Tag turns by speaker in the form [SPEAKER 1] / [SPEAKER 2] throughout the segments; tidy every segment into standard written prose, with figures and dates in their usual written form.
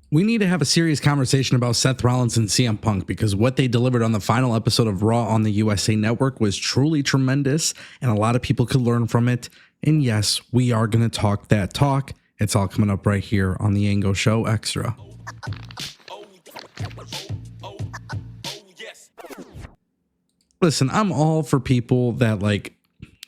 [SPEAKER 1] We need to have a serious conversation about Seth Rollins and CM Punk, because what they delivered on the final episode of Raw on the USA Network was truly tremendous, and a lot of people could learn from it. And yes, we are going to talk that talk. It's all coming up right here on the Ango Show Extra. Listen, I'm all for people that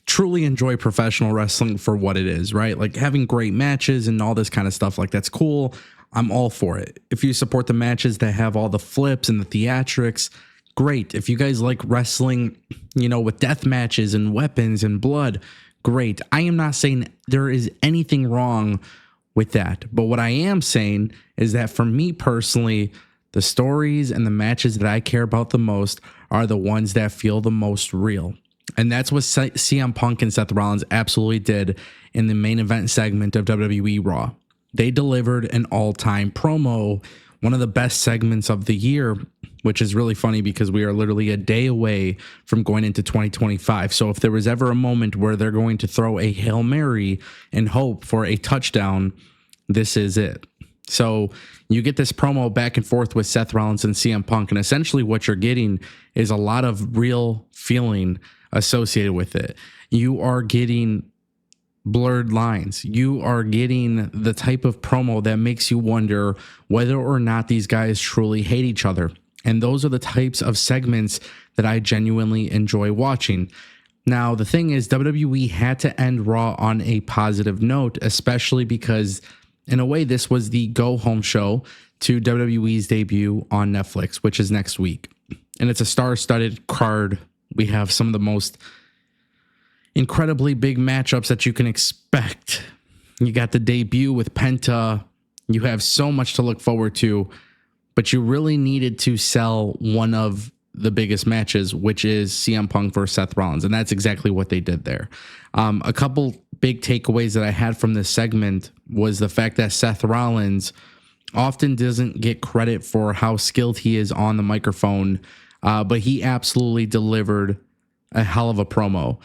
[SPEAKER 1] truly enjoy professional wrestling for what it is, right? Like having great matches and all this kind of stuff. Like, that's cool. I'm all for it. If you support the matches that have all the flips and the theatrics, great. If you guys like wrestling, with death matches and weapons and blood, great. I am not saying there is anything wrong with that. But what I am saying is that for me personally, the stories and the matches that I care about the most are the ones that feel the most real. And that's what CM Punk and Seth Rollins absolutely did in the main event segment of WWE Raw. They delivered an all-time promo, one of the best segments of the year, which is really funny because we are literally a day away from going into 2025. So if there was ever a moment where they're going to throw a Hail Mary and hope for a touchdown, this is it. So you get this promo back and forth with Seth Rollins and CM Punk, and essentially what you're getting is a lot of real feeling associated with it. You are getting blurred lines. You are getting the type of promo that makes you wonder whether or not these guys truly hate each other. And those are the types of segments that I genuinely enjoy watching. Now, the thing is, WWE had to end Raw on a positive note, especially because in a way, this was the go-home show to WWE's debut on Netflix, which is next week. And it's a star-studded card. We have some of the most incredibly big matchups that you can expect. You got the debut with Penta. You have so much to look forward to, but you really needed to sell one of the biggest matches, which is CM Punk versus Seth Rollins. And that's exactly what they did there. A couple big takeaways that I had from this segment was the fact that Seth Rollins often doesn't get credit for how skilled he is on the microphone, but he absolutely delivered a hell of a promo.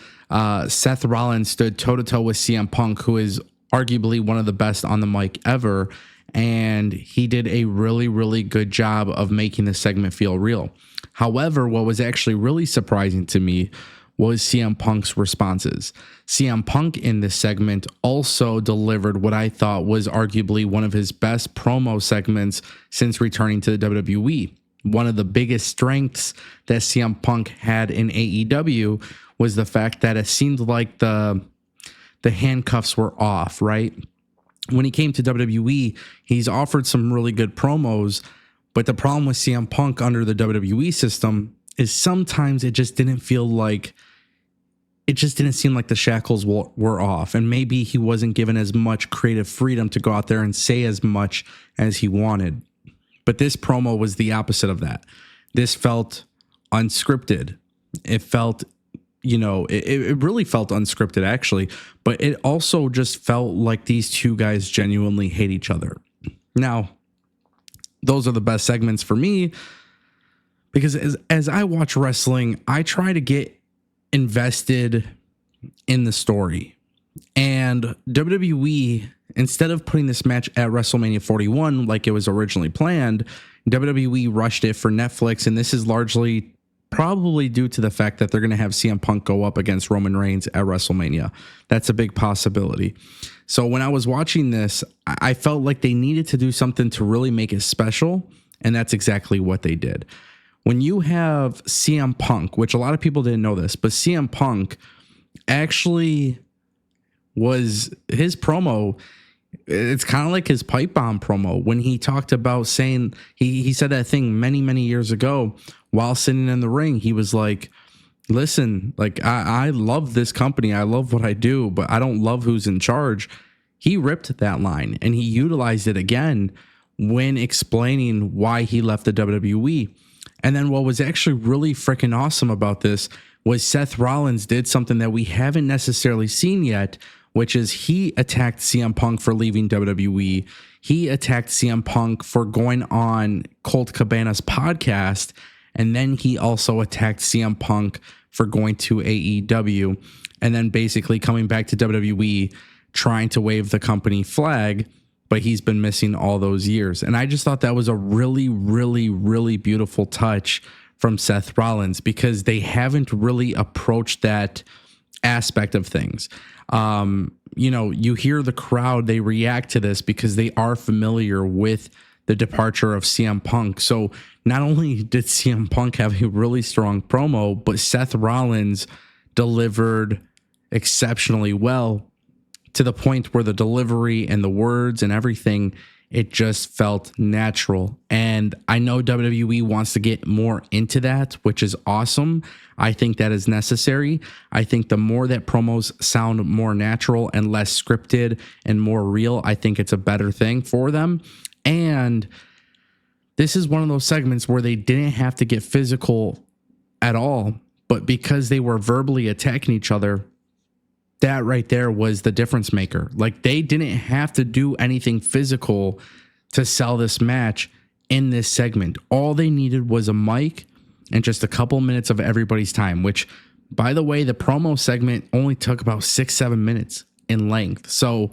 [SPEAKER 1] Seth Rollins stood toe-to-toe with CM Punk, who is arguably one of the best on the mic ever, and he did a really, really good job of making the segment feel real. However, what was actually really surprising to me was CM Punk's responses. CM Punk in this segment also delivered what I thought was arguably one of his best promo segments since returning to the WWE. One of the biggest strengths that CM Punk had in AEW was the fact that it seemed like the handcuffs were off, right? When he came to WWE, he's offered some really good promos, but the problem with CM Punk under the WWE system is sometimes it just didn't seem like the shackles were off, and maybe he wasn't given as much creative freedom to go out there and say as much as he wanted. But this promo was the opposite of that. This felt unscripted. It felt, it really felt unscripted actually, but it also just felt like these two guys genuinely hate each other. Now, those are the best segments for me because as I watch wrestling, I try to get invested in the story. And WWE, instead of putting this match at WrestleMania 41 like it was originally planned, WWE rushed it for Netflix, and this is largely probably due to the fact that they're going to have CM Punk go up against Roman Reigns at WrestleMania. That's a big possibility. So when I was watching this, I felt like they needed to do something to really make it special, and that's exactly what they did. When you have CM Punk, which a lot of people didn't know this, but CM Punk actually was his promo. It's kind of like his pipe bomb promo when he talked about saying he said that thing many, many years ago while sitting in the ring. He was like, listen, like I love this company. I love what I do, but I don't love who's in charge. He ripped that line and he utilized it again when explaining why he left the WWE. And then what was actually really freaking awesome about this was Seth Rollins did something that we haven't necessarily seen yet, which is he attacked CM Punk for leaving WWE. He attacked CM Punk for going on Colt Cabana's podcast. And then he also attacked CM Punk for going to AEW and then basically coming back to WWE, trying to wave the company flag. but he's been missing all those years. And I just thought that was a really, really, really beautiful touch from Seth Rollins, because they haven't really approached that aspect of things. You know, you hear the crowd, they react to this because they are familiar with the departure of CM Punk. So not only did CM Punk have a really strong promo, but Seth Rollins delivered exceptionally well, to the point where the delivery and the words and everything, it just felt natural. And I know WWE wants to get more into that, which is awesome. I think that is necessary. I think the more that promos sound more natural and less scripted and more real, I think it's a better thing for them. And this is one of those segments where they didn't have to get physical at all, but because they were verbally attacking each other, that right there was the difference maker. Like, they didn't have to do anything physical to sell this match in this segment. All they needed was a mic and just a couple minutes of everybody's time, which, by the way, the promo segment only took about 6-7 minutes in length. So,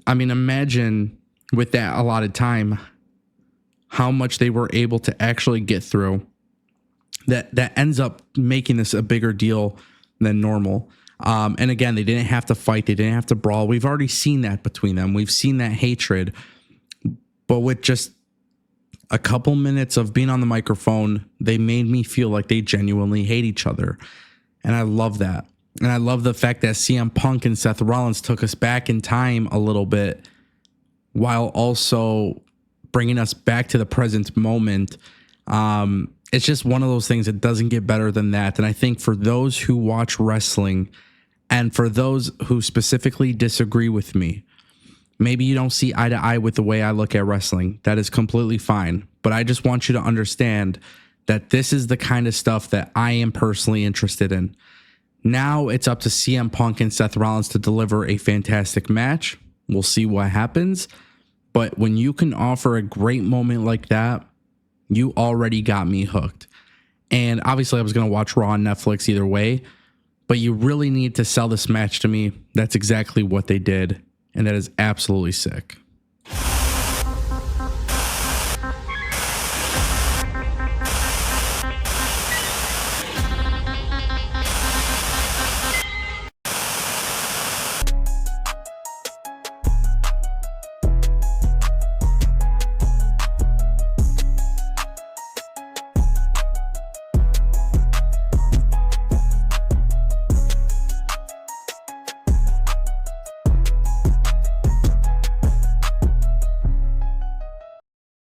[SPEAKER 1] I mean, imagine with that allotted time, how much they were able to actually get through. That ends up making this a bigger deal than normal. And again, they didn't have to fight. They didn't have to brawl. We've already seen that between them. We've seen that hatred. But with just a couple minutes of being on the microphone, they made me feel like they genuinely hate each other. And I love that. And I love the fact that CM Punk and Seth Rollins took us back in time a little bit, while also bringing us back to the present moment. It's just one of those things that doesn't get better than that. And I think for those who watch wrestling, and for those who specifically disagree with me, maybe you don't see eye to eye with the way I look at wrestling. That is completely fine. But I just want you to understand that this is the kind of stuff that I am personally interested in. Now it's up to CM Punk and Seth Rollins to deliver a fantastic match. We'll see what happens. But when you can offer a great moment like that, you already got me hooked. And obviously I was going to watch Raw on Netflix either way, but you really need to sell this match to me. That's exactly what they did. And that is absolutely sick.